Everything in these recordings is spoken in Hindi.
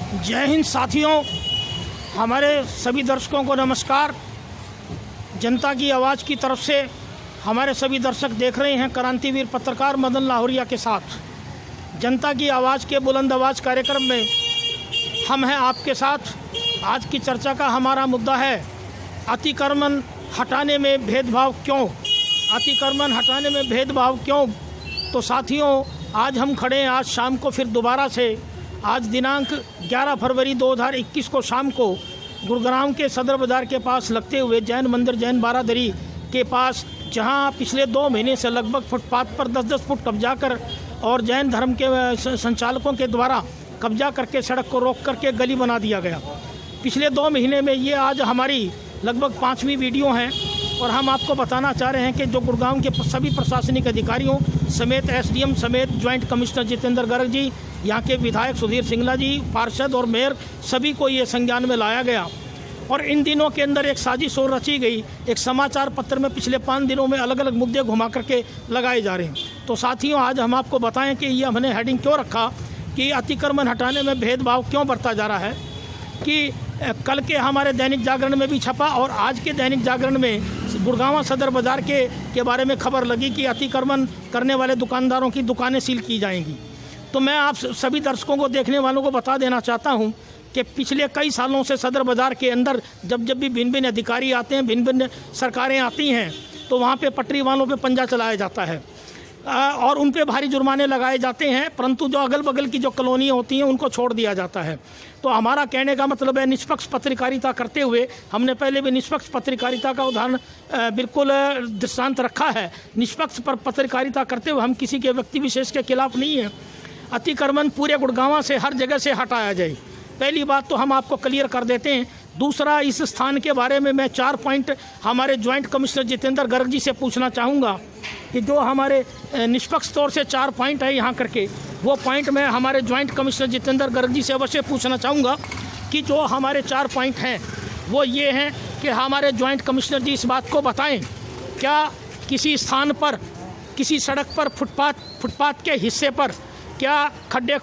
जय हिंद साथियों, हमारे सभी दर्शकों को नमस्कार। जनता की आवाज़ की तरफ से हमारे सभी दर्शक देख रहे हैं क्रांतिवीर पत्रकार मदन लाहौरिया के साथ जनता की आवाज़ के बुलंद आवाज़ कार्यक्रम में हम हैं आपके साथ। आज की चर्चा का हमारा मुद्दा है अतिक्रमण हटाने में भेदभाव क्यों। अतिक्रमण हटाने में भेदभाव क्यों। तो साथियों, आज हम खड़े हैं आज शाम को फिर दोबारा से। आज दिनांक 11 फरवरी 2021 को शाम को गुरुग्राम के सदर बाज़ार के पास लगते हुए जैन मंदिर जैन बारादरी के पास, जहां पिछले 2 महीने से लगभग फुटपाथ पर 10-10 फुट कब्जा कर और जैन धर्म के संचालकों के द्वारा कब्जा करके सड़क को रोक करके गली बना दिया गया। पिछले 2 महीने में ये आज हमारी लगभग 5वीं वीडियो है और हम आपको बताना चाह रहे हैं कि जो गुरुग्राम के सभी प्रशासनिक अधिकारियों समेत एसडीएम समेत ज्वाइंट कमिश्नर जितेंद्र गर्ग जी, यहाँ के विधायक सुधीर सिंगला जी, पार्षद और मेयर सभी को ये संज्ञान में लाया गया। और इन दिनों के अंदर एक साजिश और रची गई। एक समाचार पत्र में पिछले 5 दिनों में अलग अलग मुद्दे घुमा करके लगाए जा रहे हैं। तो साथियों, आज हम आपको बताएं कि ये हमने हेडिंग क्यों रखा कि अतिक्रमण हटाने में भेदभाव क्यों बरता जा रहा है। कि कल के हमारे दैनिक जागरण में भी छपा और आज के दैनिक जागरण में गुड़गांव सदर बाज़ार के बारे में खबर लगी कि अतिक्रमण करने वाले दुकानदारों की दुकानें सील की जाएंगी। तो मैं आप सभी दर्शकों को, देखने वालों को बता देना चाहता हूं कि पिछले कई सालों से सदर बाज़ार के अंदर जब भी भिन्न अधिकारी आते हैं, भिन्न सरकारें आती हैं, तो वहाँ पे पटरी वालों पे पंजा चलाया जाता है और उन पे भारी जुर्माने लगाए जाते हैं, परंतु जो अगल बगल की जो कॉलोनियाँ होती हैं उनको छोड़ दिया जाता है। तो हमारा कहने का मतलब है निष्पक्ष पत्रकारिता करते हुए, हमने पहले भी निष्पक्ष पत्रकारिता का उदाहरण बिल्कुल दृष्टांत रखा है। निष्पक्ष पर पत्रकारिता करते हुए हम किसी के व्यक्ति विशेष के खिलाफ नहीं हैं। अतिक्रमण पूरे गुड़गांव से हर जगह से हटाया जाए, पहली बात तो हम आपको क्लियर कर देते हैं। दूसरा, इस स्थान के बारे में मैं 4 पॉइंट हमारे ज्वाइंट कमिश्नर जितेंद्र गर्ग जी से पूछना चाहूँगा कि जो हमारे निष्पक्ष तौर से 4 पॉइंट है यहाँ करके, वो पॉइंट मैं हमारे ज्वाइंट कमिश्नर जितेंद्र गर्ग जी से अवश्य पूछना चाहूँगा कि जो हमारे 4 पॉइंट हैं वो ये हैं कि हमारे ज्वाइंट कमिश्नर जी इस बात को बताएं, क्या किसी स्थान पर, किसी सड़क पर, फुटपाथ के हिस्से पर क्या खड्डे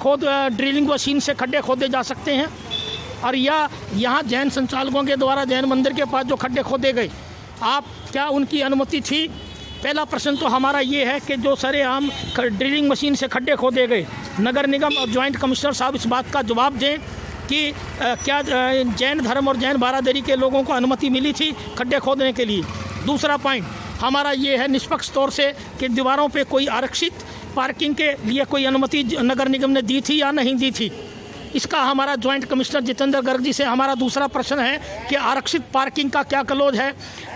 ड्रिलिंग मशीन से खड्डे खोदे जा सकते हैं, और या यहाँ जैन संचालकों के द्वारा जैन मंदिर के पास जो खड्डे खोदे गए, क्या उनकी अनुमति थी। पहला प्रश्न तो हमारा ये है कि जो सरेआम ड्रिलिंग मशीन से खड्डे खोदे गए, नगर निगम और ज्वाइंट कमिश्नर साहब इस बात का जवाब दें कि क्या जैन धर्म और जैन बारादरी के लोगों को अनुमति मिली थी खड्डे खोदने के लिए। दूसरा पॉइंट हमारा ये है निष्पक्ष तौर से कि दीवारों पे कोई आरक्षित पार्किंग के लिए कोई अनुमति नगर निगम ने दी थी या नहीं दी थी। इसका हमारा ज्वाइंट कमिश्नर जितेंद्र गर्ग जी से हमारा दूसरा प्रश्न है कि आरक्षित पार्किंग का क्या क्लोज है।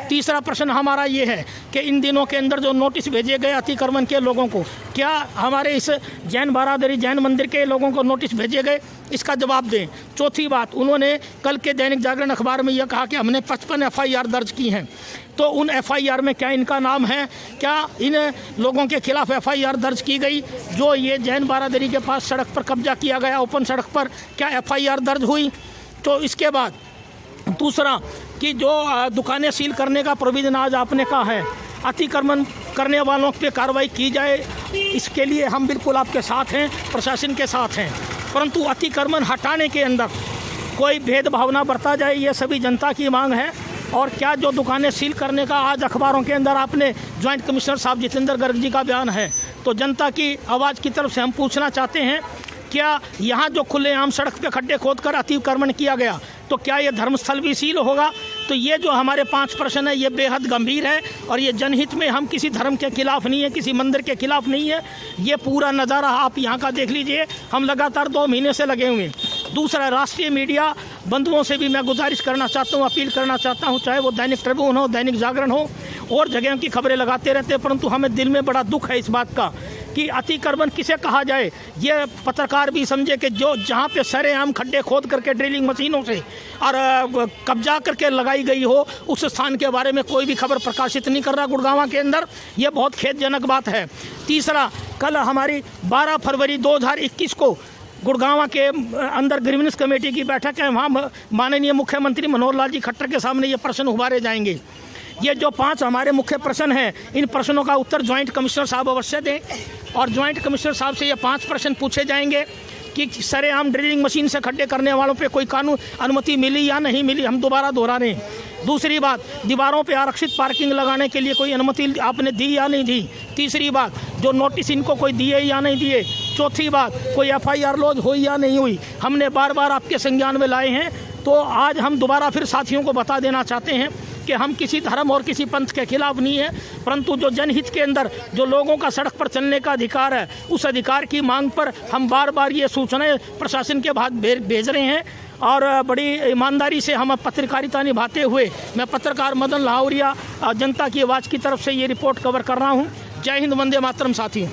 तीसरा प्रश्न हमारा ये है कि इन दिनों के अंदर जो नोटिस भेजे गए अतिक्रमण के लोगों को, क्या हमारे इस जैन बारादरी जैन मंदिर के लोगों को नोटिस भेजे गए, इसका जवाब दें। चौथी बात, उन्होंने कल के दैनिक जागरण अखबार में यह कहा कि हमने 55 FIR दर्ज की हैं, तो उन FIR में क्या इनका नाम है, क्या इन लोगों के खिलाफ FIR दर्ज की गई जो ये जैन बारादरी के पास सड़क पर कब्जा किया गया ओपन सड़क पर, क्या FIR दर्ज हुई। तो इसके बाद दूसरा कि जो दुकानें सील करने का प्रोविज़न आज आपने कहा है, अतिक्रमण करने वालों पे कार्रवाई की जाए, इसके लिए हम बिल्कुल आपके साथ हैं, प्रशासन के साथ हैं, परंतु अतिक्रमण हटाने के अंदर कोई भेदभाव ना बरता जाए, ये सभी जनता की मांग है। और क्या जो दुकानें सील करने का आज अखबारों के अंदर आपने ज्वाइंट कमिश्नर साहब जितेंद्र गर्ग जी का बयान है, तो जनता की आवाज़ की तरफ से हम पूछना चाहते हैं, क्या यहाँ जो खुलेआम सड़क पे खड्डे खोदकर अतिक्रमण किया गया, तो क्या ये धर्मस्थल भी सील होगा। तो ये जो हमारे 5 प्रश्न है ये बेहद गंभीर है और ये जनहित में, हम किसी धर्म के खिलाफ नहीं है, किसी मंदिर के खिलाफ नहीं है। ये पूरा नज़ारा आप यहाँ का देख लीजिए, हम लगातार 2 महीने से लगे हुए हैं। दूसरा, राष्ट्रीय मीडिया बंधुओं से भी मैं गुजारिश करना चाहता हूँ, अपील करना चाहता हूँ, चाहे वो दैनिक ट्रिब्यून हो, दैनिक जागरण हो, और जगह की खबरें लगाते रहते हैं, परंतु हमें दिल में बड़ा दुख है इस बात का कि अतिक्रमण किसे कहा जाए। ये पत्रकार भी समझे कि जो जहाँ पे सरेआम खड्डे खोद करके ड्रिलिंग मशीनों से और कब्जा करके लगाई गई हो, उस स्थान के बारे में कोई भी खबर प्रकाशित नहीं कर रहा गुड़गांव के अंदर। ये बहुत खेदजनक बात है। तीसरा, कल हमारी 12 फरवरी 2021 को गुड़गांव के अंदर ग्रीवेंस कमेटी की बैठक है, वहाँ माननीय मुख्यमंत्री मनोहर लाल जी खट्टर के सामने ये प्रश्न उभारे जाएंगे। ये जो 5 हमारे मुख्य प्रश्न हैं, इन प्रश्नों का उत्तर ज्वाइंट कमिश्नर साहब अवश्य दें और ज्वाइंट कमिश्नर साहब से ये 5 प्रश्न पूछे जाएंगे कि कि सरेआम ड्रिलिंग मशीन से खड्डे करने वालों पे कोई कानून अनुमति मिली या नहीं मिली, हम दोबारा दोहरा रहे हैं। दूसरी बात, दीवारों पे आरक्षित पार्किंग लगाने के लिए कोई अनुमति आपने दी या नहीं दी। तीसरी बात, जो नोटिस इनको कोई दिए या नहीं दिए। चौथी बात, कोई FIR लॉज हुई या नहीं हुई, हमने बार बार आपके संज्ञान में लाए हैं। तो आज हम दोबारा फिर साथियों को बता देना चाहते हैं कि हम किसी धर्म और किसी पंथ के खिलाफ नहीं है, परंतु जो जनहित के अंदर जो लोगों का सड़क पर चलने का अधिकार है, उस अधिकार की मांग पर हम बार बार ये सूचनाएं प्रशासन के बाद भेज रहे हैं। और बड़ी ईमानदारी से हम पत्रकारिता निभाते हुए मैं पत्रकार मदन लाहौरिया जनता की आवाज़ की तरफ से ये रिपोर्ट कवर कर रहा हूँ। जय हिंद, वंदे मातरम साथियों।